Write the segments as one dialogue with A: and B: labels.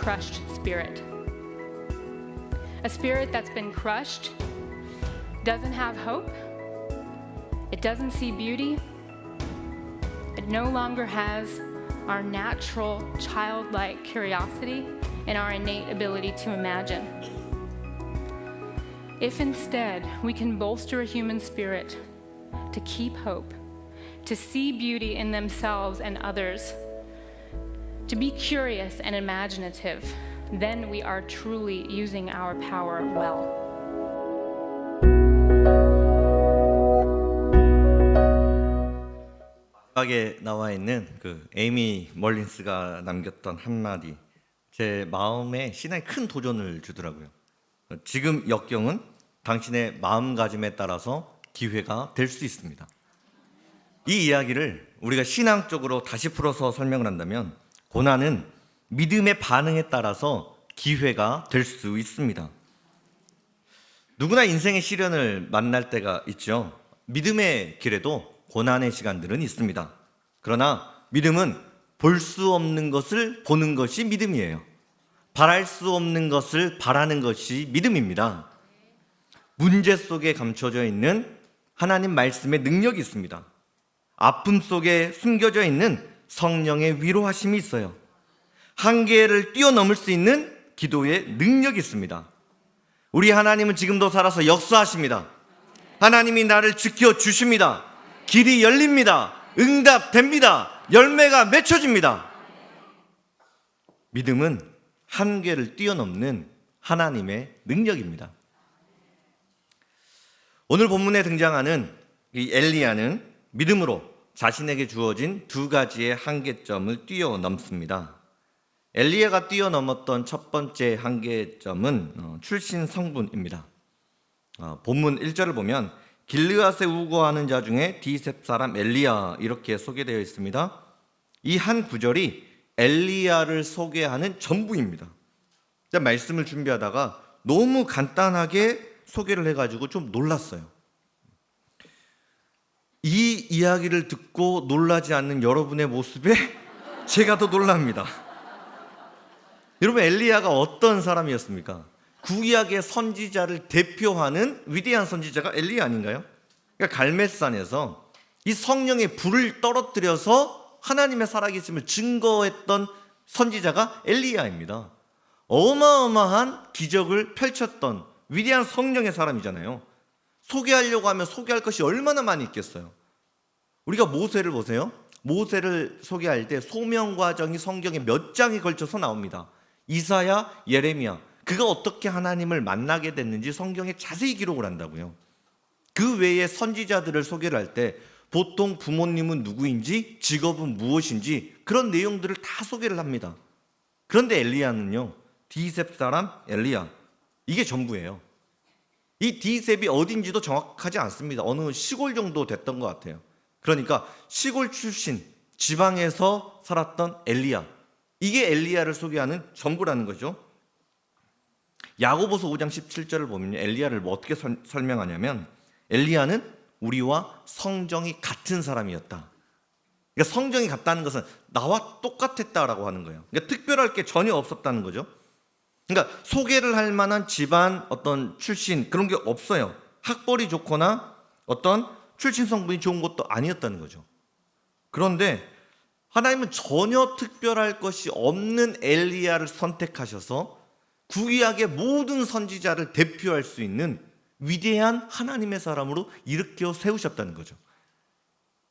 A: crushed spirit. A spirit that's been crushed doesn't have hope, it doesn't see beauty, it no longer has our natural childlike curiosity and our innate ability to imagine. If instead we can bolster a human spirit to keep hope, to see beauty in themselves and others, to be curious and imaginative, then we are truly using our power well.
B: 마지막에 나와 있는 그 에이미 멀린스가 남겼던 한마디, 제 마음에 신앙에 큰 도전을 주더라고요. 지금 역경은 당신의 마음가짐에 따라서 기회가 될 수 있습니다. 이 이야기를 우리가 신앙적으로 다시 풀어서 설명을 한다면, 고난은 믿음의 반응에 따라서 기회가 될 수 있습니다. 누구나 인생의 시련을 만날 때가 있죠. 믿음의 길에도 고난의 시간들은 있습니다. 그러나 믿음은 볼 수 없는 것을 보는 것이 믿음이에요. 바랄 수 없는 것을 바라는 것이 믿음입니다. 문제 속에 감춰져 있는 하나님 말씀의 능력이 있습니다. 아픔 속에 숨겨져 있는 성령의 위로하심이 있어요. 한계를 뛰어넘을 수 있는 기도의 능력이 있습니다. 우리 하나님은 지금도 살아서 역사하십니다. 하나님이 나를 지켜주십니다. 길이 열립니다. 응답됩니다. 열매가 맺혀집니다. 믿음은 한계를 뛰어넘는 하나님의 능력입니다. 오늘 본문에 등장하는 이 엘리야는 믿음으로 자신에게 주어진 두 가지의 한계점을 뛰어넘습니다. 엘리야가 뛰어넘었던 첫 번째 한계점은 출신 성분입니다. 본문 1절을 보면 길르앗에 우거하는 자 중에 디셉 사람 엘리야, 이렇게 소개되어 있습니다. 이 한 구절이 엘리야를 소개하는 전부입니다. 말씀을 준비하다가 너무 간단하게 소개를 해가지고 좀 놀랐어요. 이 이야기를 듣고 놀라지 않는 여러분의 모습에 제가 더 놀랍니다. 여러분, 엘리야가 어떤 사람이었습니까? 구약의 선지자를 대표하는 위대한 선지자가 엘리야 아닌가요? 그러니까 갈멜산에서 이 성령의 불을 떨어뜨려서 하나님의 살아계심을 증거했던 선지자가 엘리야입니다. 어마어마한 기적을 펼쳤던 위대한 성령의 사람이잖아요. 소개하려고 하면 소개할 것이 얼마나 많이 있겠어요. 우리가 모세를 보세요. 모세를 소개할 때 소명 과정이 성경에 몇 장에 걸쳐서 나옵니다. 이사야, 예레미야, 그가 어떻게 하나님을 만나게 됐는지 성경에 자세히 기록을 한다고요. 그 외에 선지자들을 소개를 할 때 보통 부모님은 누구인지, 직업은 무엇인지 그런 내용들을 다 소개를 합니다. 그런데 엘리야는요, 디셉 사람 엘리야, 이게 전부예요. 이 디셉이 어딘지도 정확하지 않습니다. 어느 시골 정도 됐던 것 같아요. 그러니까 시골 출신, 지방에서 살았던 엘리야, 이게 엘리야를 소개하는 전부라는 거죠. 야고보서 5장 17절을 보면 엘리야를 어떻게 설명하냐면, 엘리야는 우리와 성정이 같은 사람이었다. 그러니까 성정이 같다는 것은 나와 똑같았다라고 하는 거예요. 그러니까 특별할 게 전혀 없었다는 거죠. 그러니까 소개를 할 만한 집안 어떤 출신 그런 게 없어요. 학벌이 좋거나 어떤 출신 성분이 좋은 것도 아니었다는 거죠. 그런데 하나님은 전혀 특별할 것이 없는 엘리야를 선택하셔서 구약의 모든 선지자를 대표할 수 있는 위대한 하나님의 사람으로 일으켜 세우셨다는 거죠.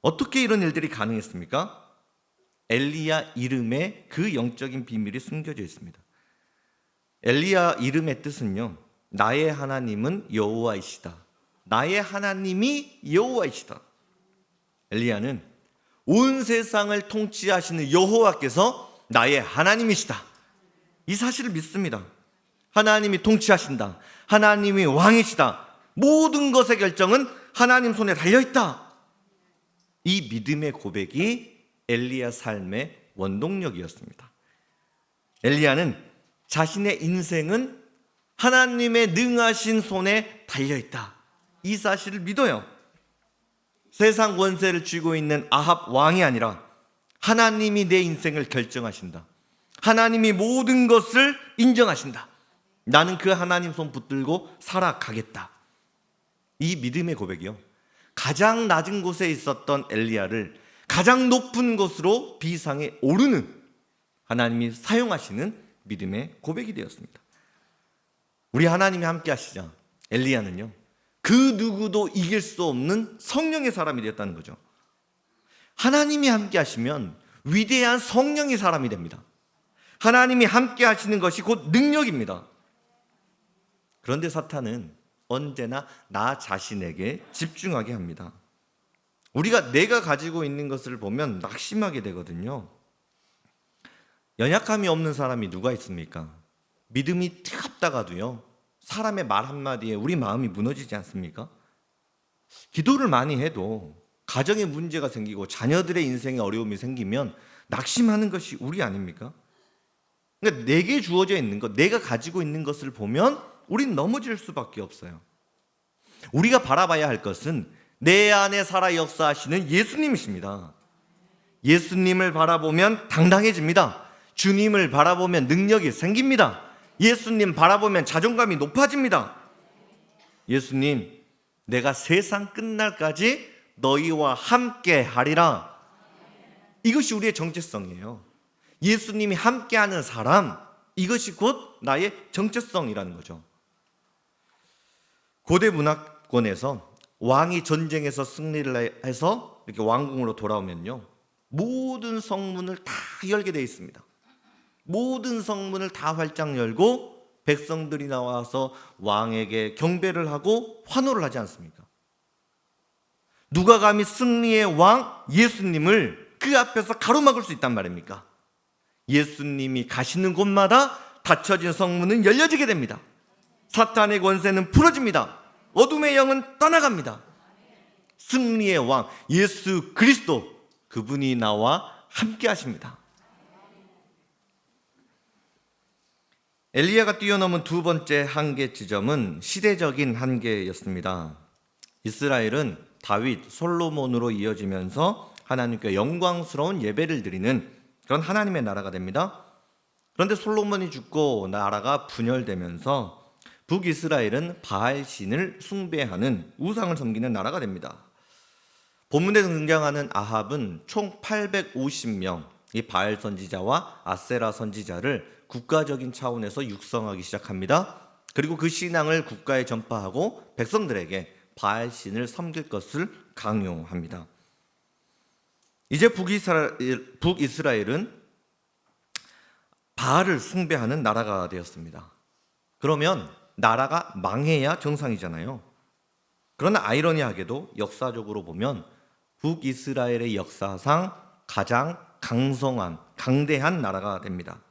B: 어떻게 이런 일들이 가능했습니까? 엘리야 이름에 그 영적인 비밀이 숨겨져 있습니다. 엘리야 이름의 뜻은요, 나의 하나님은 여호와이시다. 나의 하나님이 여호와이시다. 엘리야는 온 세상을 통치하시는 여호와께서 나의 하나님이시다, 이 사실을 믿습니다. 하나님이 통치하신다, 하나님이 왕이시다, 모든 것의 결정은 하나님 손에 달려있다. 이 믿음의 고백이 엘리야 삶의 원동력이었습니다. 엘리야는 자신의 인생은 하나님의 능하신 손에 달려있다, 이 사실을 믿어요. 세상 권세를 쥐고 있는 아합 왕이 아니라 하나님이 내 인생을 결정하신다, 하나님이 모든 것을 인정하신다. 나는 그 하나님 손 붙들고 살아가겠다. 이 믿음의 고백이요, 가장 낮은 곳에 있었던 엘리야를 가장 높은 곳으로 비상에 오르는 하나님이 사용하시는 믿음의 고백이 되었습니다. 우리 하나님이 함께 하시자 엘리야는요, 그 누구도 이길 수 없는 성령의 사람이 되었다는 거죠. 하나님이 함께 하시면 위대한 성령의 사람이 됩니다. 하나님이 함께 하시는 것이 곧 능력입니다. 그런데 사탄은 언제나 나 자신에게 집중하게 합니다. 우리가 내가 가지고 있는 것을 보면 낙심하게 되거든요. 연약함이 없는 사람이 누가 있습니까? 믿음이 뜨겁다가도요, 사람의 말 한마디에 우리 마음이 무너지지 않습니까? 기도를 많이 해도 가정에 문제가 생기고 자녀들의 인생에 어려움이 생기면 낙심하는 것이 우리 아닙니까? 그러니까 내게 주어져 있는 것, 내가 가지고 있는 것을 보면 우린 넘어질 수밖에 없어요. 우리가 바라봐야 할 것은 내 안에 살아 역사하시는 예수님이십니다. 예수님을 바라보면 당당해집니다. 주님을 바라보면 능력이 생깁니다. 예수님 바라보면 자존감이 높아집니다. 예수님, 내가 세상 끝날까지 너희와 함께 하리라. 이것이 우리의 정체성이에요. 예수님이 함께하는 사람, 이것이 곧 나의 정체성이라는 거죠. 고대 문화권에서 왕이 전쟁에서 승리를 해서 이렇게 왕궁으로 돌아오면요, 모든 성문을 다 열게 되어 있습니다. 모든 성문을 다 활짝 열고 백성들이 나와서 왕에게 경배를 하고 환호를 하지 않습니까? 누가 감히 승리의 왕 예수님을 그 앞에서 가로막을 수 있단 말입니까? 예수님이 가시는 곳마다 닫혀진 성문은 열려지게 됩니다. 사탄의 권세는 풀어집니다. 어둠의 영은 떠나갑니다. 승리의 왕 예수 그리스도, 그분이 나와 함께 하십니다. 엘리야가 뛰어넘은 두 번째 한계 지점은 시대적인 한계였습니다. 이스라엘은 다윗, 솔로몬으로 이어지면서 하나님께 영광스러운 예배를 드리는 그런 하나님의 나라가 됩니다. 그런데 솔로몬이 죽고 나라가 분열되면서 북이스라엘은 바알 신을 숭배하는 우상을 섬기는 나라가 됩니다. 본문에 등장하는 아합은 총 850명, 이 바알 선지자와 아세라 선지자를 국가적인 차원에서 육성하기 시작합니다. 그리고 그 신앙을 국가에 전파하고 백성들에게 바알 신을 섬길 것을 강요합니다. 이제 북이스라엘은 바알을 숭배하는 나라가 되었습니다. 그러면 나라가 망해야 정상이잖아요. 그러나 아이러니하게도 역사적으로 보면 북이스라엘의 역사상 가장 강성한, 강대한 나라가 됩니다.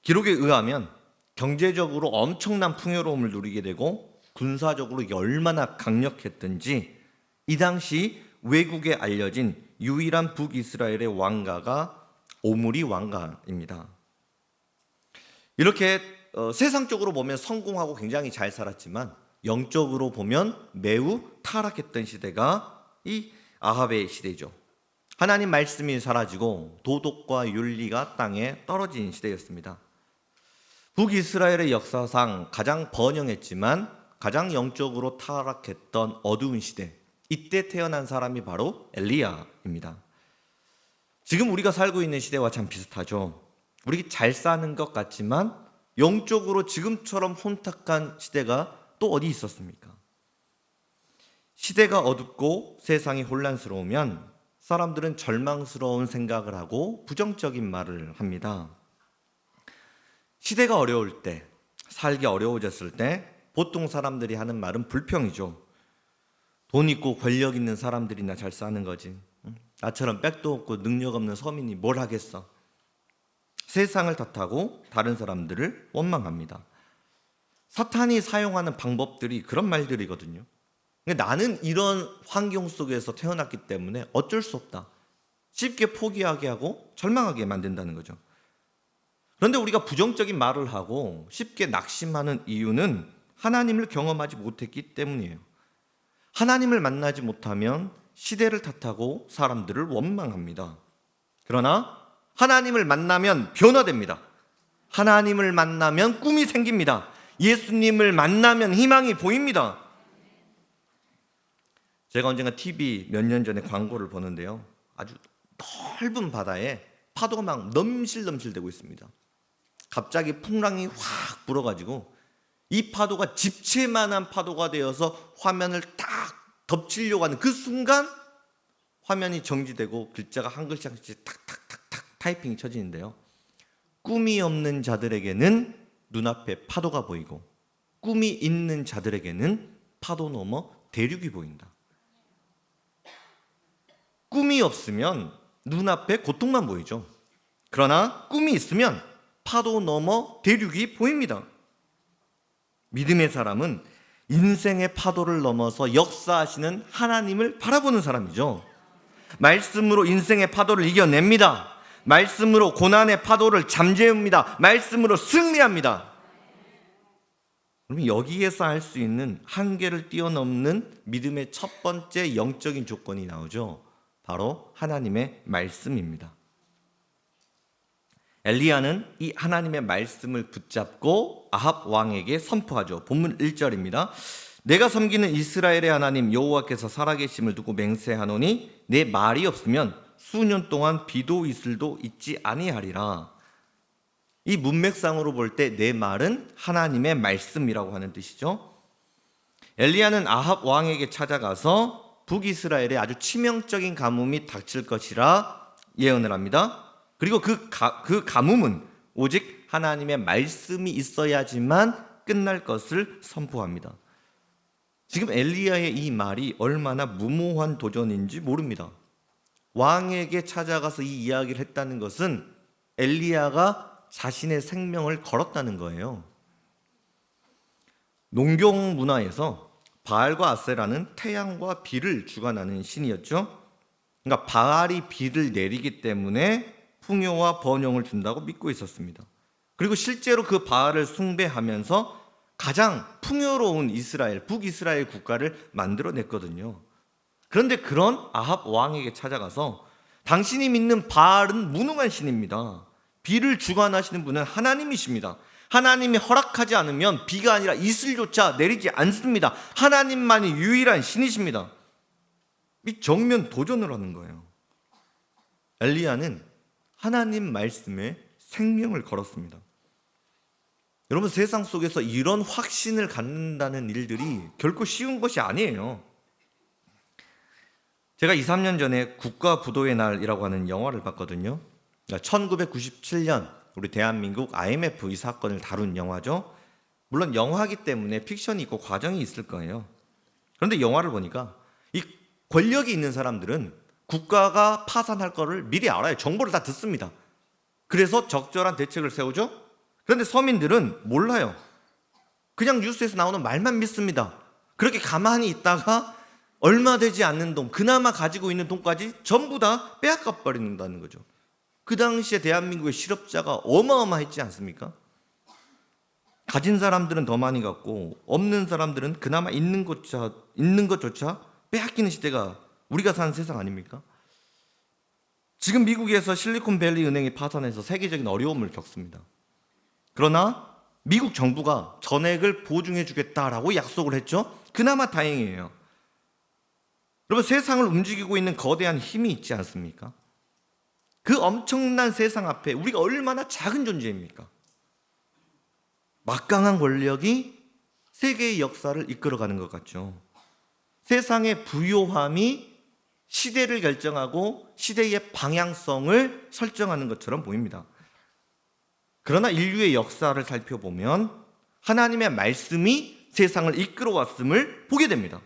B: 기록에 의하면 경제적으로 엄청난 풍요로움을 누리게 되고 군사적으로 얼마나 강력했든지 이 당시 외국에 알려진 유일한 북이스라엘의 왕가가 오므리 왕가입니다. 이렇게 세상적으로 보면 성공하고 굉장히 잘 살았지만 영적으로 보면 매우 타락했던 시대가 이 아합의 시대죠. 하나님 말씀이 사라지고 도덕과 윤리가 땅에 떨어진 시대였습니다. 북이스라엘의 역사상 가장 번영했지만 가장 영적으로 타락했던 어두운 시대, 이때 태어난 사람이 바로 엘리야입니다. 지금 우리가 살고 있는 시대와 참 비슷하죠. 우리 잘 사는 것 같지만 영적으로 지금처럼 혼탁한 시대가 또 어디 있었습니까? 시대가 어둡고 세상이 혼란스러우면 사람들은 절망스러운 생각을 하고 부정적인 말을 합니다. 시대가 어려울 때, 살기 어려워졌을 때 보통 사람들이 하는 말은 불평이죠. 돈 있고 권력 있는 사람들이나 잘 사는 거지. 나처럼 백도 없고 능력 없는 서민이 뭘 하겠어. 세상을 탓하고 다른 사람들을 원망합니다. 사탄이 사용하는 방법들이 그런 말들이거든요. 나는 이런 환경 속에서 태어났기 때문에 어쩔 수 없다. 쉽게 포기하게 하고 절망하게 만든다는 거죠. 그런데 우리가 부정적인 말을 하고 쉽게 낙심하는 이유는 하나님을 경험하지 못했기 때문이에요. 하나님을 만나지 못하면 시대를 탓하고 사람들을 원망합니다. 그러나 하나님을 만나면 변화됩니다. 하나님을 만나면 꿈이 생깁니다. 예수님을 만나면 희망이 보입니다. 제가 언젠가 TV 몇 년 전에 광고를 보는데요, 아주 넓은 바다에 파도가 막 넘실넘실 되고 있습니다. 갑자기 풍랑이 확 불어가지고 이 파도가 집채만한 파도가 되어서 화면을 딱 덮치려고 하는 그 순간 화면이 정지되고 글자가 한 글자 한 글자 탁탁탁탁 타이핑이 쳐지는데요, 꿈이 없는 자들에게는 눈앞에 파도가 보이고 꿈이 있는 자들에게는 파도 넘어 대륙이 보인다. 꿈이 없으면 눈앞에 고통만 보이죠. 그러나 꿈이 있으면 파도 넘어 대륙이 보입니다. 믿음의 사람은 인생의 파도를 넘어서 역사하시는 하나님을 바라보는 사람이죠. 말씀으로 인생의 파도를 이겨냅니다. 말씀으로 고난의 파도를 잠재웁니다. 말씀으로 승리합니다. 그럼 여기에서 할 수 있는 한계를 뛰어넘는 믿음의 첫 번째 영적인 조건이 나오죠. 바로 하나님의 말씀입니다. 엘리야는 이 하나님의 말씀을 붙잡고 아합 왕에게 선포하죠. 본문 1절입니다. 내가 섬기는 이스라엘의 하나님 여호와께서 살아계심을 두고 맹세하노니 내 말이 없으면 수년 동안 비도 이슬도 있지 아니하리라. 이 문맥상으로 볼 때 내 말은 하나님의 말씀이라고 하는 뜻이죠. 엘리야는 아합 왕에게 찾아가서 북이스라엘에 아주 치명적인 가뭄이 닥칠 것이라 예언을 합니다. 그리고 그 가뭄은 오직 하나님의 말씀이 있어야지만 끝날 것을 선포합니다. 지금 엘리야의 이 말이 얼마나 무모한 도전인지 모릅니다. 왕에게 찾아가서 이 이야기를 했다는 것은 엘리야가 자신의 생명을 걸었다는 거예요. 농경 문화에서 바알과 아세라는 태양과 비를 주관하는 신이었죠. 그러니까 바알이 비를 내리기 때문에 풍요와 번영을 준다고 믿고 있었습니다. 그리고 실제로 그 바알을 숭배하면서 가장 풍요로운 이스라엘, 북이스라엘 국가를 만들어냈거든요. 그런데 그런 아합 왕에게 찾아가서 당신이 믿는 바알은 무능한 신입니다. 비를 주관하시는 분은 하나님이십니다. 하나님이 허락하지 않으면 비가 아니라 이슬조차 내리지 않습니다. 하나님만이 유일한 신이십니다. 이 정면 도전을 하는 거예요. 엘리야는 하나님 말씀에 생명을 걸었습니다. 여러분, 세상 속에서 이런 확신을 갖는다는 일들이 결코 쉬운 것이 아니에요. 제가 2, 3년 전에 국가부도의 날이라고 하는 영화를 봤거든요. 1997년 우리 대한민국 IMF 이 사건을 다룬 영화죠. 물론 영화이기 때문에 픽션이 있고 과정이 있을 거예요. 그런데 영화를 보니까 이 권력이 있는 사람들은 국가가 파산할 거를 미리 알아요. 정보를 다 듣습니다. 그래서 적절한 대책을 세우죠. 그런데 서민들은 몰라요. 그냥 뉴스에서 나오는 말만 믿습니다. 그렇게 가만히 있다가 얼마 되지 않는 돈, 그나마 가지고 있는 돈까지 전부 다 빼앗가 버린다는 거죠. 그 당시에 대한민국의 실업자가 어마어마했지 않습니까? 가진 사람들은 더 많이 갖고 없는 사람들은 그나마 있는 것조차 빼앗기는 시대가 우리가 사는 세상 아닙니까? 지금 미국에서 실리콘밸리 은행이 파산해서 세계적인 어려움을 겪습니다. 그러나 미국 정부가 전액을 보증해 주겠다라고 약속을 했죠. 그나마 다행이에요. 여러분, 세상을 움직이고 있는 거대한 힘이 있지 않습니까? 그 엄청난 세상 앞에 우리가 얼마나 작은 존재입니까? 막강한 권력이 세계의 역사를 이끌어가는 것 같죠. 세상의 부요함이 시대를 결정하고 시대의 방향성을 설정하는 것처럼 보입니다. 그러나 인류의 역사를 살펴보면 하나님의 말씀이 세상을 이끌어왔음을 보게 됩니다.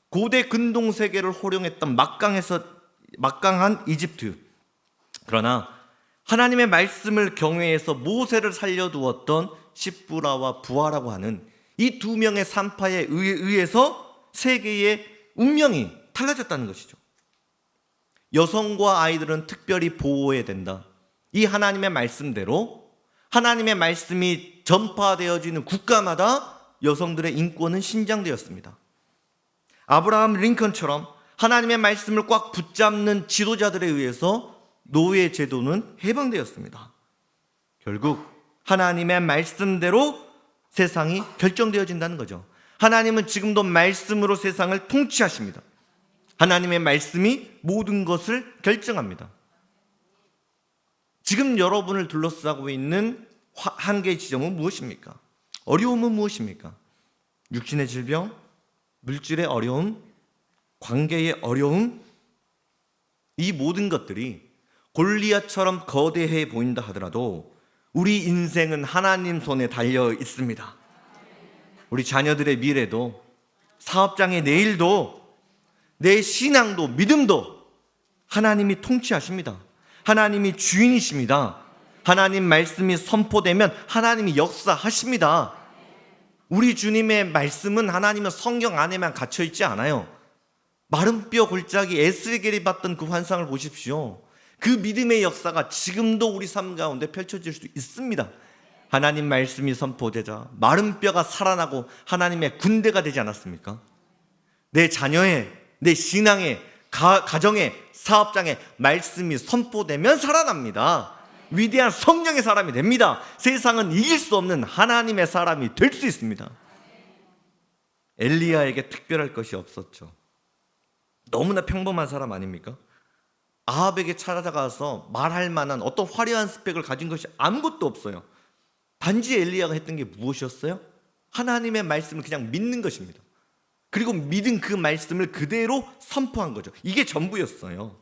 B: 고대 근동 세계를 호령했던 막강한 이집트, 그러나 하나님의 말씀을 경외해서 모세를 살려두었던 시브라와 부하라고 하는 이 두 명의 산파에 의해서 세계의 운명이 달라졌다는 것이죠. 여성과 아이들은 특별히 보호해야 된다. 이 하나님의 말씀대로 하나님의 말씀이 전파되어지는 국가마다 여성들의 인권은 신장되었습니다. 아브라함 링컨처럼 하나님의 말씀을 꽉 붙잡는 지도자들에 의해서 노예 제도는 해방되었습니다. 결국 하나님의 말씀대로 세상이 결정되어진다는 거죠. 하나님은 지금도 말씀으로 세상을 통치하십니다. 하나님의 말씀이 모든 것을 결정합니다. 지금 여러분을 둘러싸고 있는 한계의 지점은 무엇입니까? 어려움은 무엇입니까? 육신의 질병, 물질의 어려움, 관계의 어려움, 이 모든 것들이 골리앗처럼 거대해 보인다 하더라도 우리 인생은 하나님 손에 달려 있습니다. 우리 자녀들의 미래도, 사업장의 내일도, 내 신앙도, 믿음도 하나님이 통치하십니다. 하나님이 주인이십니다. 하나님 말씀이 선포되면 하나님이 역사하십니다. 우리 주님의 말씀은 하나님의 성경 안에만 갇혀 있지 않아요. 마른 뼈 골짜기 에스겔이 봤던 그 환상을 보십시오. 그 믿음의 역사가 지금도 우리 삶 가운데 펼쳐질 수 있습니다. 하나님 말씀이 선포되자 마른 뼈가 살아나고 하나님의 군대가 되지 않았습니까? 내 자녀의, 내 신앙의, 가정의, 사업장의 말씀이 선포되면 살아납니다. 위대한 성령의 사람이 됩니다. 세상은 이길 수 없는 하나님의 사람이 될 수 있습니다. 엘리야에게 특별할 것이 없었죠. 너무나 평범한 사람 아닙니까? 아합에게 찾아가서 말할 만한 어떤 화려한 스펙을 가진 것이 아무것도 없어요. 단지 엘리야가 했던 게 무엇이었어요? 하나님의 말씀을 그냥 믿는 것입니다. 그리고 믿은 그 말씀을 그대로 선포한 거죠. 이게 전부였어요.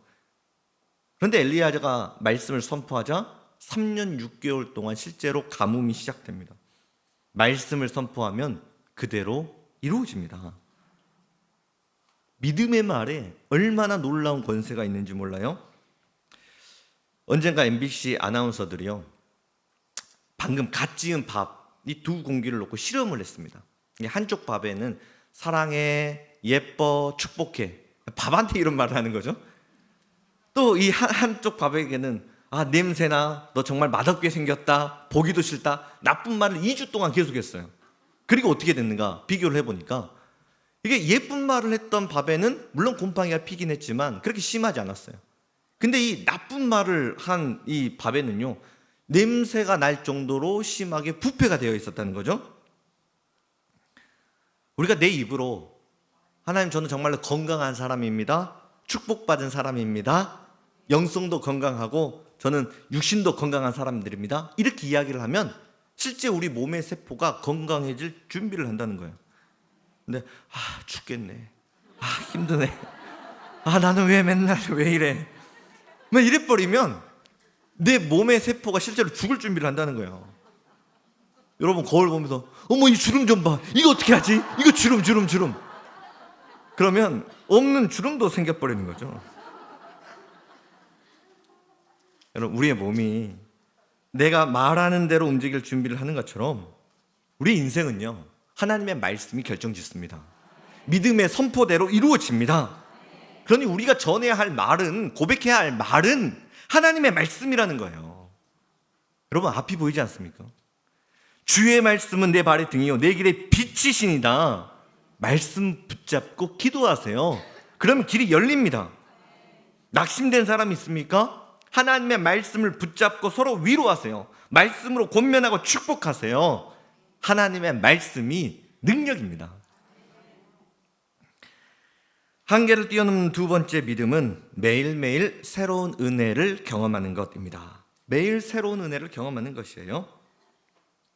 B: 그런데 엘리야가 말씀을 선포하자 3년 6개월 동안 실제로 가뭄이 시작됩니다. 말씀을 선포하면 그대로 이루어집니다. 믿음의 말에 얼마나 놀라운 권세가 있는지 몰라요? 언젠가 MBC 아나운서들이요, 방금 갓 지은 밥 이 두 공기를 놓고 실험을 했습니다. 한쪽 밥에는 사랑해, 예뻐, 축복해, 밥한테 이런 말을 하는 거죠. 또 이 한쪽 밥에게는 냄새나, 너 정말 맛없게 생겼다, 보기도 싫다, 나쁜 말을 2주 동안 계속했어요. 그리고 어떻게 됐는가 비교를 해보니까 이게 예쁜 말을 했던 밥에는 물론 곰팡이가 피긴 했지만 그렇게 심하지 않았어요. 근데 이 나쁜 말을 한 이 밥에는요, 냄새가 날 정도로 심하게 부패가 되어 있었다는 거죠. 우리가 내 입으로 하나님, 저는 정말로 건강한 사람입니다, 축복받은 사람입니다, 영성도 건강하고 저는 육신도 건강한 사람들입니다, 이렇게 이야기를 하면 실제 우리 몸의 세포가 건강해질 준비를 한다는 거예요. 근데 죽겠네, 힘드네, 나는 왜 맨날 왜 이래, 이래버리면 내 몸의 세포가 실제로 죽을 준비를 한다는 거예요. 여러분 거울 보면서 어머 이 주름 좀 봐, 이거 어떻게 하지, 이거 주름. 그러면 없는 주름도 생겨버리는 거죠. 여러분, 우리의 몸이 내가 말하는 대로 움직일 준비를 하는 것처럼 우리 인생은요, 하나님의 말씀이 결정짓습니다. 믿음의 선포대로 이루어집니다. 그러니 우리가 전해야 할 말은, 고백해야 할 말은 하나님의 말씀이라는 거예요. 여러분 앞이 보이지 않습니까? 주의 말씀은 내 발의 등이요 내 길의 빛이시니다. 말씀 붙잡고 기도하세요. 그러면 길이 열립니다. 낙심된 사람 있습니까? 하나님의 말씀을 붙잡고 서로 위로하세요. 말씀으로 권면하고 축복하세요. 하나님의 말씀이 능력입니다. 한계를 뛰어넘는 두 번째 믿음은 매일매일 새로운 은혜를 경험하는 것입니다. 매일 새로운 은혜를 경험하는 것이에요.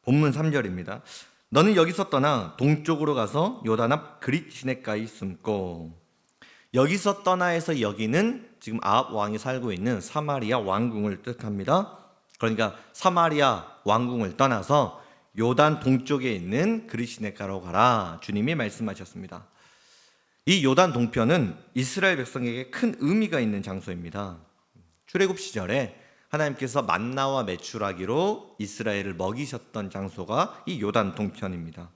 B: 본문 3절입니다. 너는 여기서 떠나 동쪽으로 가서 요단 앞 그릿 시냇가에 숨고. 여기서 떠나에서 여기는 지금 아합 왕이 살고 있는 사마리아 왕궁을 뜻합니다. 그러니까 사마리아 왕궁을 떠나서 요단 동쪽에 있는 그릿 시냇가로 가라, 주님이 말씀하셨습니다. 이 요단 동편은 이스라엘 백성에게 큰 의미가 있는 장소입니다. 출애굽 시절에 하나님께서 만나와 메추라기로 이스라엘을 먹이셨던 장소가 이 요단 동편입니다.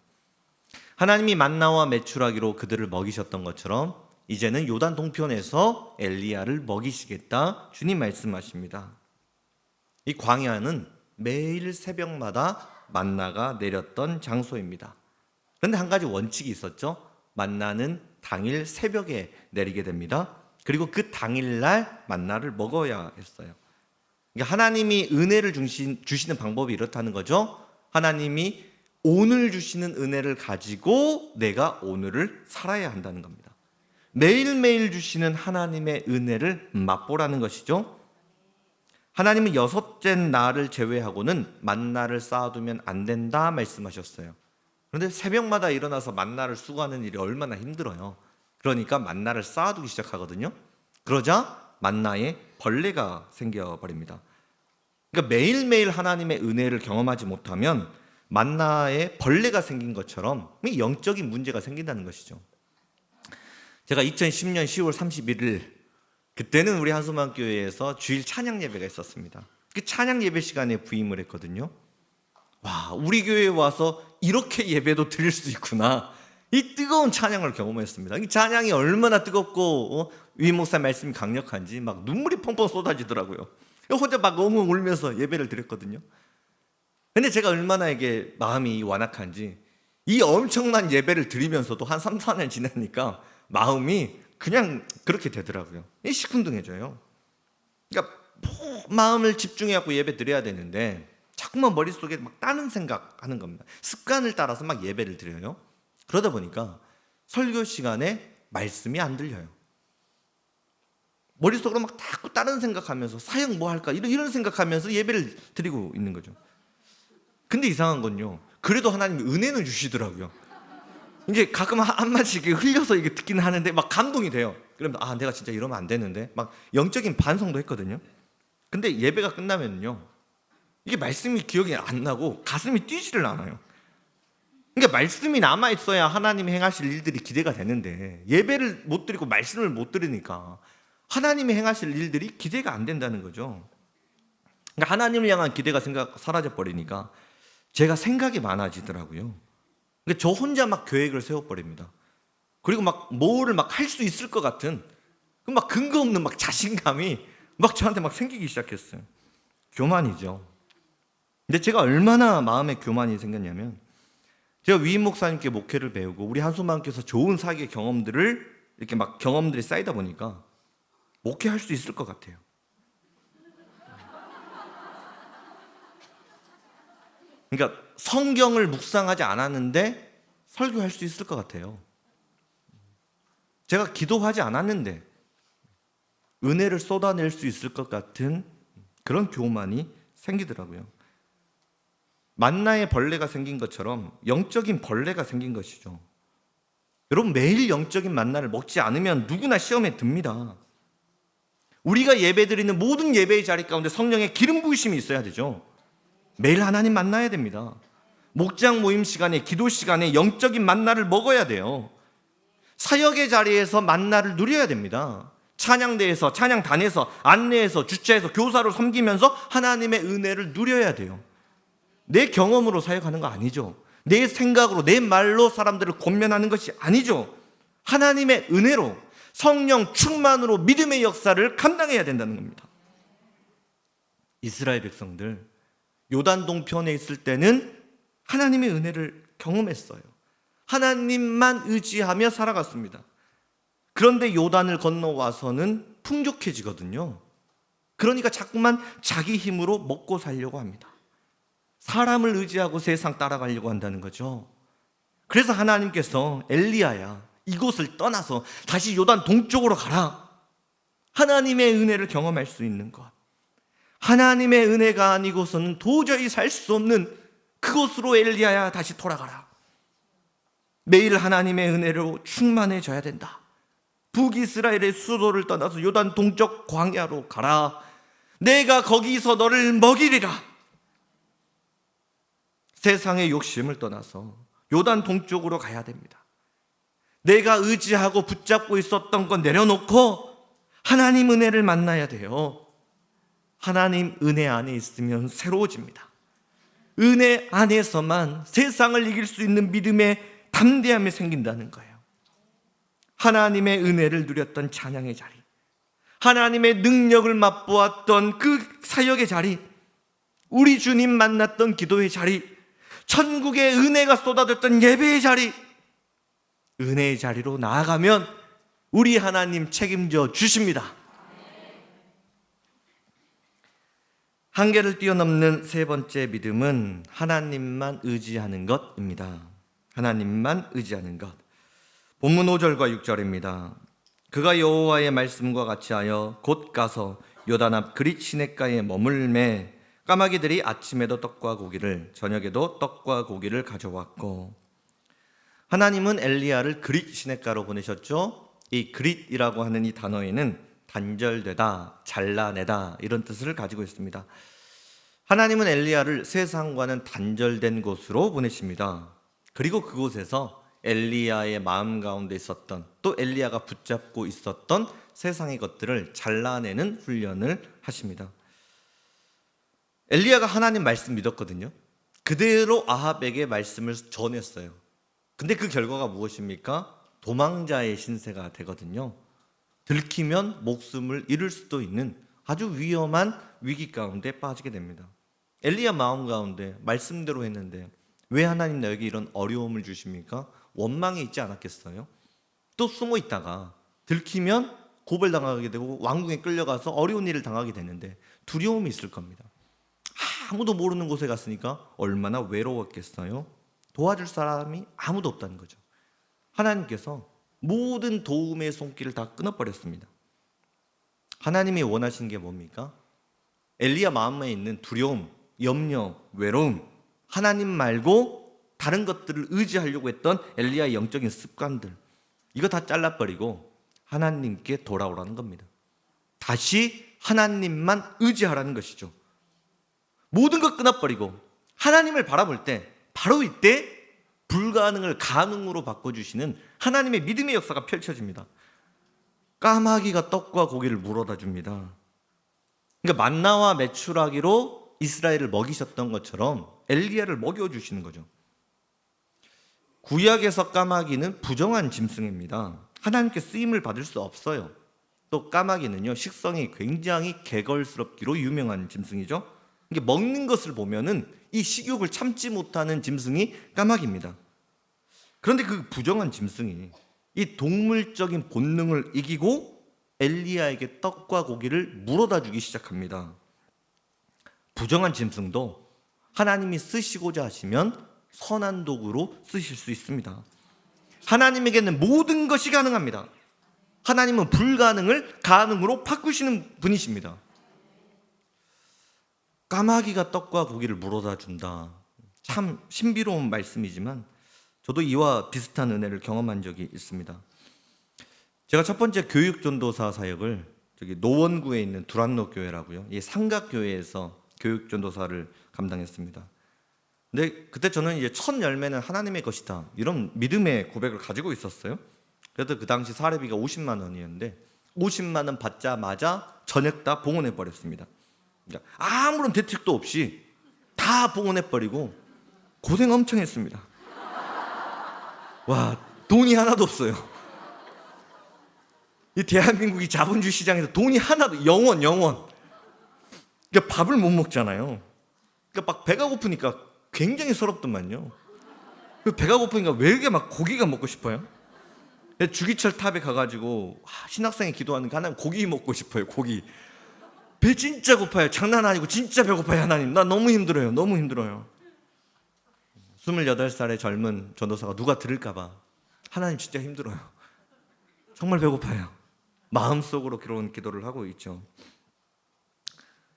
B: 하나님이 만나와 메추라기로 그들을 먹이셨던 것처럼 이제는 요단 동편에서 엘리야를 먹이시겠다, 주님 말씀하십니다. 이 광야는 매일 새벽마다 만나가 내렸던 장소입니다. 그런데 한 가지 원칙이 있었죠. 만나는 당일 새벽에 내리게 됩니다. 그리고 그 당일날 만나를 먹어야 했어요. 그러니까 하나님이 은혜를 주시는 방법이 이렇다는 거죠. 하나님이 오늘 주시는 은혜를 가지고 내가 오늘을 살아야 한다는 겁니다. 매일매일 주시는 하나님의 은혜를 맛보라는 것이죠. 하나님은 여섯째 날을 제외하고는 만나를 쌓아두면 안 된다 말씀하셨어요. 그런데 새벽마다 일어나서 만나를 수거하는 일이 얼마나 힘들어요. 그러니까 만나를 쌓아두기 시작하거든요. 그러자 만나에 벌레가 생겨버립니다. 그러니까 매일매일 하나님의 은혜를 경험하지 못하면 만나에 벌레가 생긴 것처럼 영적인 문제가 생긴다는 것이죠. 제가 2010년 10월 31일 그때는 우리 한수만교회에서 주일 찬양 예배가 있었습니다. 그 찬양 예배 시간에 부임을 했거든요. 와, 우리 교회에 와서 이렇게 예배도 드릴 수 있구나. 이 뜨거운 찬양을 경험했습니다. 이 찬양이 얼마나 뜨겁고 위 목사 말씀이 강력한지 막 눈물이 펑펑 쏟아지더라고요. 혼자 막 엉엉 울면서 예배를 드렸거든요. 근데 제가 얼마나 이게 마음이 완악한지 이 엄청난 예배를 드리면서도 한 3, 4년 지나니까 마음이 그냥 그렇게 되더라고요. 시큰둥해져요. 그러니까 마음을 집중해갖고 예배 드려야 되는데 자꾸만 머릿속에 막 다른 생각하는 겁니다. 습관을 따라서 막 예배를 드려요. 그러다 보니까 설교 시간에 말씀이 안 들려요. 머릿속으로 막 자꾸 다른 생각하면서 사역 뭐 할까 이런 생각하면서 예배를 드리고 있는 거죠. 근데 이상한 건요, 그래도 하나님이 은혜는 주시더라고요. 이게 가끔 한마디씩 흘려서 이게 듣기는 하는데 막 감동이 돼요. 그러면 내가 진짜 이러면 안 되는데 막 영적인 반성도 했거든요. 근데 예배가 끝나면요, 이게 말씀이 기억이 안 나고 가슴이 뛰지를 않아요. 그러니까 말씀이 남아 있어야 하나님이 행하실 일들이 기대가 되는데 예배를 못 드리고 말씀을 못 들으니까 하나님이 행하실 일들이 기대가 안 된다는 거죠. 그러니까 하나님을 향한 기대가 사라져 버리니까 제가 생각이 많아지더라고요. 그러니까 저 혼자 막 계획을 세워버립니다. 그리고 막 뭐를 막 할 수 있을 것 같은 막 근거 없는 막 자신감이 막 저한테 막 생기기 시작했어요. 교만이죠. 근데 제가 얼마나 마음에 교만이 생겼냐면, 제가 위임 목사님께 목회를 배우고 우리 한수마님께서 좋은 사역의 경험들을 이렇게 막 경험들이 쌓이다 보니까 목회할 수 있을 것 같아요. 그러니까 성경을 묵상하지 않았는데 설교할 수 있을 것 같아요. 제가 기도하지 않았는데 은혜를 쏟아낼 수 있을 것 같은 그런 교만이 생기더라고요. 만나에 벌레가 생긴 것처럼 영적인 벌레가 생긴 것이죠. 여러분, 매일 영적인 만나를 먹지 않으면 누구나 시험에 듭니다. 우리가 예배드리는 모든 예배의 자리 가운데 성령의 기름 부으심이 있어야 되죠. 매일 하나님 만나야 됩니다. 목장 모임 시간에, 기도 시간에 영적인 만나를 먹어야 돼요. 사역의 자리에서 만나를 누려야 됩니다. 찬양대에서, 찬양단에서, 안내에서, 주차에서, 교사로 섬기면서 하나님의 은혜를 누려야 돼요. 내 경험으로 사역하는 거 아니죠. 내 생각으로, 내 말로 사람들을 권면하는 것이 아니죠. 하나님의 은혜로, 성령 충만으로 믿음의 역사를 감당해야 된다는 겁니다. 이스라엘 백성들 요단 동편에 있을 때는 하나님의 은혜를 경험했어요. 하나님만 의지하며 살아갔습니다. 그런데 요단을 건너와서는 풍족해지거든요. 그러니까 자꾸만 자기 힘으로 먹고 살려고 합니다. 사람을 의지하고 세상 따라가려고 한다는 거죠. 그래서 하나님께서 엘리야야, 이곳을 떠나서 다시 요단 동쪽으로 가라. 하나님의 은혜를 경험할 수 있는 것, 하나님의 은혜가 아니고서는 도저히 살 수 없는 그곳으로 엘리야야 다시 돌아가라. 매일 하나님의 은혜로 충만해져야 된다. 북이스라엘의 수도를 떠나서 요단 동쪽 광야로 가라. 내가 거기서 너를 먹이리라. 세상의 욕심을 떠나서 요단 동쪽으로 가야 됩니다. 내가 의지하고 붙잡고 있었던 건 내려놓고 하나님 은혜를 만나야 돼요. 하나님 은혜 안에 있으면 새로워집니다. 은혜 안에서만 세상을 이길 수 있는 믿음의 담대함이 생긴다는 거예요. 하나님의 은혜를 누렸던 찬양의 자리, 하나님의 능력을 맛보았던 그 사역의 자리, 우리 주님 만났던 기도의 자리, 천국의 은혜가 쏟아졌던 예배의 자리, 은혜의 자리로 나아가면 우리 하나님 책임져 주십니다. 한계를 뛰어넘는 세 번째 믿음은 하나님만 의지하는 것입니다. 하나님만 의지하는 것. 본문 5절과 6절입니다. 그가 여호와의 말씀과 같이 하여 곧 가서 요단 앞 그릿 시냇가에 머물매 까마귀들이 아침에도 떡과 고기를 저녁에도 떡과 고기를 가져왔고. 하나님은 엘리야를 그릿 시냇가로 보내셨죠. 이 그릿이라고 하는 이 단어에는 단절되다, 잘라내다 이런 뜻을 가지고 있습니다. 하나님은 엘리야를 세상과는 단절된 곳으로 보내십니다. 그리고 그곳에서 엘리야의 마음 가운데 있었던, 또 엘리야가 붙잡고 있었던 세상의 것들을 잘라내는 훈련을 하십니다. 엘리야가 하나님 말씀 믿었거든요. 그대로 아합에게 말씀을 전했어요. 근데 그 결과가 무엇입니까? 도망자의 신세가 되거든요. 들키면 목숨을 잃을 수도 있는 아주 위험한 위기 가운데 빠지게 됩니다. 엘리야 마음 가운데 말씀대로 했는데 왜 하나님 나에게 이런 어려움을 주십니까? 원망이 있지 않았겠어요? 또 숨어 있다가 들키면 고발당하게 되고 왕궁에 끌려가서 어려운 일을 당하게 되는데 두려움이 있을 겁니다. 아무도 모르는 곳에 갔으니까 얼마나 외로웠겠어요? 도와줄 사람이 아무도 없다는 거죠. 하나님께서 모든 도움의 손길을 다 끊어버렸습니다. 하나님이 원하신 게 뭡니까? 엘리야 마음에 있는 두려움, 염려, 외로움, 하나님 말고 다른 것들을 의지하려고 했던 엘리야의 영적인 습관들, 이거 다 잘라버리고 하나님께 돌아오라는 겁니다. 다시 하나님만 의지하라는 것이죠. 모든 것 끊어버리고 하나님을 바라볼 때 바로 이때 불가능을 가능으로 바꿔주시는 하나님의 믿음의 역사가 펼쳐집니다. 까마귀가 떡과 고기를 물어다 줍니다. 그러니까 만나와 메추라기로 이스라엘을 먹이셨던 것처럼 엘리야를 먹여주시는 거죠. 구약에서 까마귀는 부정한 짐승입니다. 하나님께 쓰임을 받을 수 없어요. 또 까마귀는요, 식성이 굉장히 개걸스럽기로 유명한 짐승이죠. 이게 먹는 것을 보면은 이 식욕을 참지 못하는 짐승이 까마귀입니다. 그런데 그 부정한 짐승이 이 동물적인 본능을 이기고 엘리야에게 떡과 고기를 물어다 주기 시작합니다. 부정한 짐승도 하나님이 쓰시고자 하시면 선한 도구로 쓰실 수 있습니다. 하나님에게는 모든 것이 가능합니다. 하나님은 불가능을 가능으로 바꾸시는 분이십니다. 까마귀가 떡과 고기를 물어다 준다. 참 신비로운 말씀이지만 저도 이와 비슷한 은혜를 경험한 적이 있습니다. 제가 첫 번째 교육전도사 사역을 저기 노원구에 있는 두란노 교회라고요, 이 삼각교회에서 교육전도사를 감당했습니다. 근데 그때 저는 이제 첫 열매는 하나님의 것이다, 이런 믿음의 고백을 가지고 있었어요. 그래서 그 당시 사례비가 50만 원이었는데 50만 원 받자마자 전액 다 봉헌해 버렸습니다. 그러니까 아무런 대책도 없이 다 봉헌해 버리고 고생 엄청 했습니다. 와, 돈이 하나도 없어요. 이 대한민국이 자본주의 시장에서 돈이 하나도, 영원. 그러니까 밥을 못 먹잖아요. 그러니까 막 배가 고프니까 굉장히 서럽더만요. 배가 고프니까 왜 이렇게 막 고기가 먹고 싶어요? 주기철 탑에 가가지고 신학생이 기도하는 게 하나님 고기 먹고 싶어요. 고기. 배 진짜 고파요. 장난 아니고 진짜 배고파요. 하나님, 나 너무 힘들어요. 28살의 젊은 전도사가 누가 들을까봐 하나님 진짜 힘들어요. 정말 배고파요. 마음속으로 그런 기도를 하고 있죠.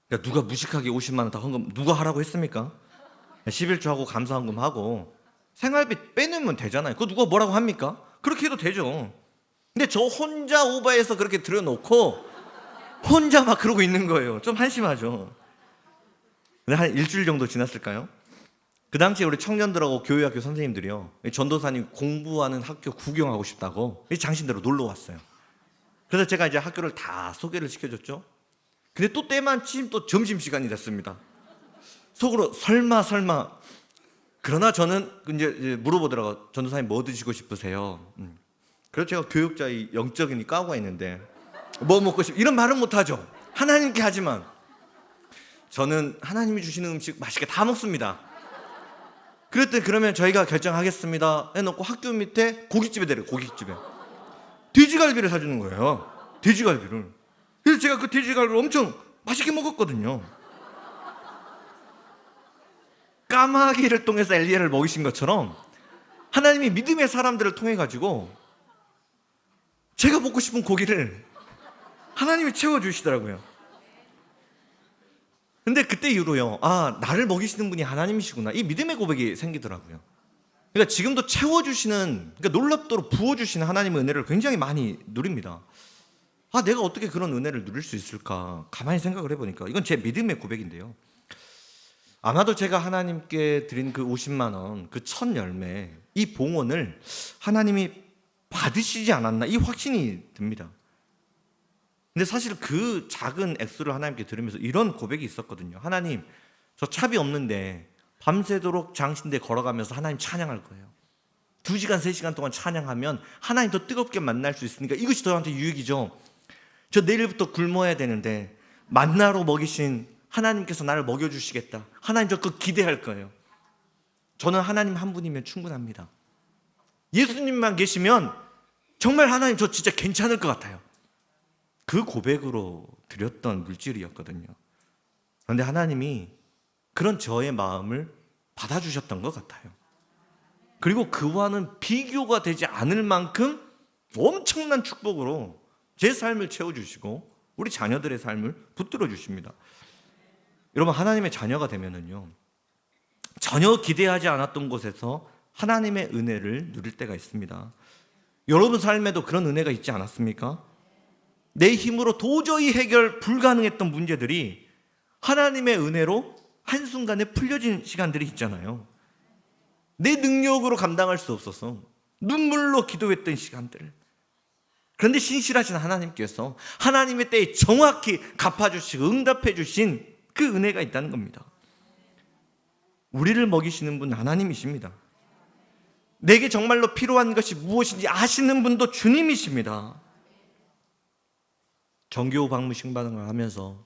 B: 그러니까 누가 무식하게 50만 원 다 헌금 누가 하라고 했습니까? 11조하고 감사헌금하고 생활비 빼내면 되잖아요. 그거 누가 뭐라고 합니까? 그렇게 해도 되죠. 근데 저 혼자 오바해서 그렇게 들여놓고 혼자 막 그러고 있는 거예요. 좀 한심하죠. 근데 한 일주일 정도 지났을까요? 그 당시에 우리 청년들하고 교회학교 선생님들이요, 전도사님 공부하는 학교 구경하고 싶다고 장신대로 놀러 왔어요. 그래서 제가 이제 학교를 다 소개를 시켜줬죠. 근데 또 때마침 또 점심시간이 됐습니다. 속으로 설마 그러나 저는 이제 물어보더라고요. 전도사님 뭐 드시고 싶으세요? 그래서 제가 교육자의 영적인 까오가 있는데 뭐 먹고 싶, 이런 말은 못하죠. 하나님께 하지만 저는 하나님이 주시는 음식 맛있게 다 먹습니다. 그랬더니 그러면 저희가 결정하겠습니다 해놓고 학교 밑에 고깃집에 데려요. 고깃집에 돼지갈비를 사주는 거예요. 돼지갈비를. 그래서 제가 그 돼지갈비를 엄청 맛있게 먹었거든요. 까마귀를 통해서 엘리야를 먹이신 것처럼 하나님이 믿음의 사람들을 통해 가지고 제가 먹고 싶은 고기를 하나님이 채워주시더라고요. 근데 그때 이후로요, 나를 먹이시는 분이 하나님이시구나, 이 믿음의 고백이 생기더라고요. 그러니까 지금도 채워주시는, 그러니까 놀랍도록 부어주시는 하나님의 은혜를 굉장히 많이 누립니다. 내가 어떻게 그런 은혜를 누릴 수 있을까 가만히 생각을 해보니까 이건 제 믿음의 고백인데요, 아마도 제가 하나님께 드린 그 50만 원, 그 첫 열매, 이 봉헌을 하나님이 받으시지 않았나, 이 확신이 듭니다. 근데 사실 그 작은 액수를 하나님께 드리면서 이런 고백이 있었거든요. 하나님, 저 차비 없는데 밤새도록 장신대 걸어가면서 하나님 찬양할 거예요. 2시간, 3시간 동안 찬양하면 하나님 더 뜨겁게 만날 수 있으니까 이것이 저한테 유익이죠. 저 내일부터 굶어야 되는데 만나로 먹이신 하나님께서 나를 먹여주시겠다, 하나님 저 그거 기대할 거예요. 저는 하나님 한 분이면 충분합니다. 예수님만 계시면 정말 하나님 저 진짜 괜찮을 것 같아요. 그 고백으로 드렸던 물질이었거든요. 그런데 하나님이 그런 저의 마음을 받아주셨던 것 같아요. 그리고 그와는 비교가 되지 않을 만큼 엄청난 축복으로 제 삶을 채워주시고 우리 자녀들의 삶을 붙들어 주십니다. 여러분, 하나님의 자녀가 되면은요, 전혀 기대하지 않았던 곳에서 하나님의 은혜를 누릴 때가 있습니다. 여러분 삶에도 그런 은혜가 있지 않았습니까? 내 힘으로 도저히 해결 불가능했던 문제들이 하나님의 은혜로 한순간에 풀려진 시간들이 있잖아요. 내 능력으로 감당할 수 없어서 눈물로 기도했던 시간들. 그런데 신실하신 하나님께서 하나님의 때에 정확히 갚아주시고 응답해 주신 그 은혜가 있다는 겁니다. 우리를 먹이시는 분 하나님이십니다. 내게 정말로 필요한 것이 무엇인지 아시는 분도 주님이십니다. 정교 방문 신방을 하면서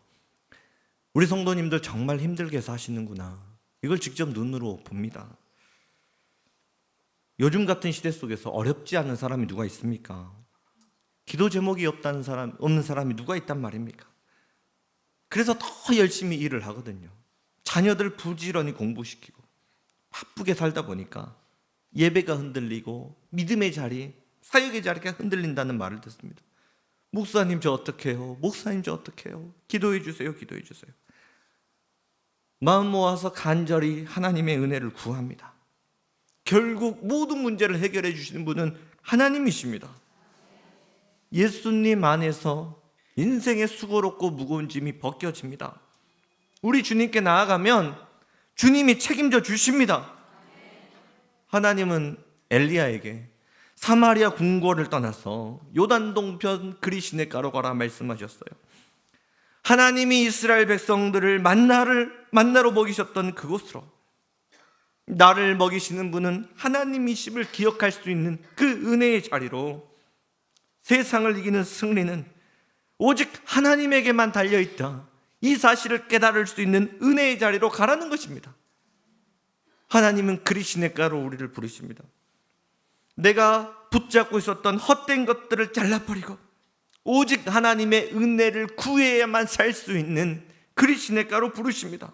B: 우리 성도님들 정말 힘들게 사시는구나, 이걸 직접 눈으로 봅니다. 요즘 같은 시대 속에서 어렵지 않은 사람이 누가 있습니까? 기도 제목이 없는 사람이 누가 있단 말입니까? 그래서 더 열심히 일을 하거든요. 자녀들 부지런히 공부시키고 바쁘게 살다 보니까 예배가 흔들리고 믿음의 자리, 사역의 자리가 흔들린다는 말을 듣습니다. 목사님 저 어떻게 해요? 목사님 저 어떻게 해요? 기도해 주세요, 기도해 주세요. 마음 모아서 간절히 하나님의 은혜를 구합니다. 결국 모든 문제를 해결해 주시는 분은 하나님이십니다. 예수님 안에서 인생의 수고롭고 무거운 짐이 벗겨집니다. 우리 주님께 나아가면 주님이 책임져 주십니다. 하나님은 엘리야에게 사마리아 궁궐을 떠나서 요단 동편 그리시네가로 가라 말씀하셨어요. 하나님이 이스라엘 백성들을 만나로 먹이셨던 그곳으로, 나를 먹이시는 분은 하나님이심을 기억할 수 있는 그 은혜의 자리로, 세상을 이기는 승리는 오직 하나님에게만 달려있다, 이 사실을 깨달을 수 있는 은혜의 자리로 가라는 것입니다. 하나님은 그리시네가로 우리를 부르십니다. 내가 붙잡고 있었던 헛된 것들을 잘라버리고 오직 하나님의 은혜를 구해야만 살 수 있는 그리시네가로 부르십니다.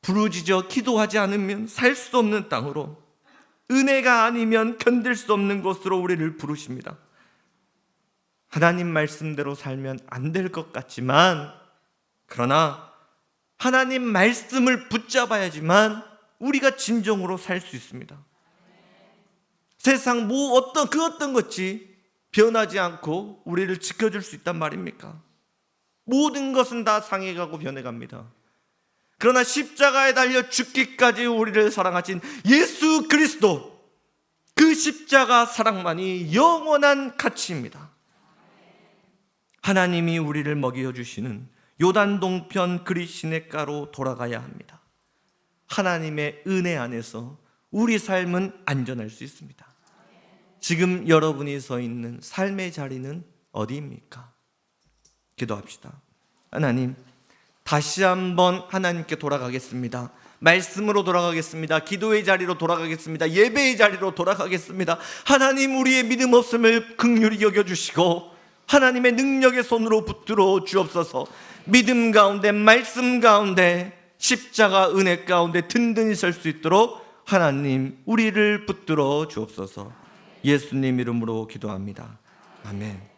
B: 부르짖어 기도하지 않으면 살 수 없는 땅으로, 은혜가 아니면 견딜 수 없는 곳으로 우리를 부르십니다. 하나님 말씀대로 살면 안 될 것 같지만, 그러나 하나님 말씀을 붙잡아야지만 우리가 진정으로 살 수 있습니다. 세상 그 어떤 것이 변하지 않고 우리를 지켜줄 수 있단 말입니까? 모든 것은 다 상해가고 변해갑니다. 그러나 십자가에 달려 죽기까지 우리를 사랑하신 예수 그리스도, 그 십자가 사랑만이 영원한 가치입니다. 하나님이 우리를 먹여주시는 요단 동편 그리시네가로 돌아가야 합니다. 하나님의 은혜 안에서 우리 삶은 안전할 수 있습니다. 지금 여러분이 서 있는 삶의 자리는 어디입니까? 기도합시다. 하나님, 다시 한번 하나님께 돌아가겠습니다. 말씀으로 돌아가겠습니다. 기도의 자리로 돌아가겠습니다. 예배의 자리로 돌아가겠습니다. 하나님, 우리의 믿음 없음을 긍휼히 여겨주시고 하나님의 능력의 손으로 붙들어 주옵소서. 믿음 가운데, 말씀 가운데 십자가 은혜 가운데 든든히 설 수 있도록 하나님 우리를 붙들어 주옵소서. 예수님 이름으로 기도합니다. 아멘.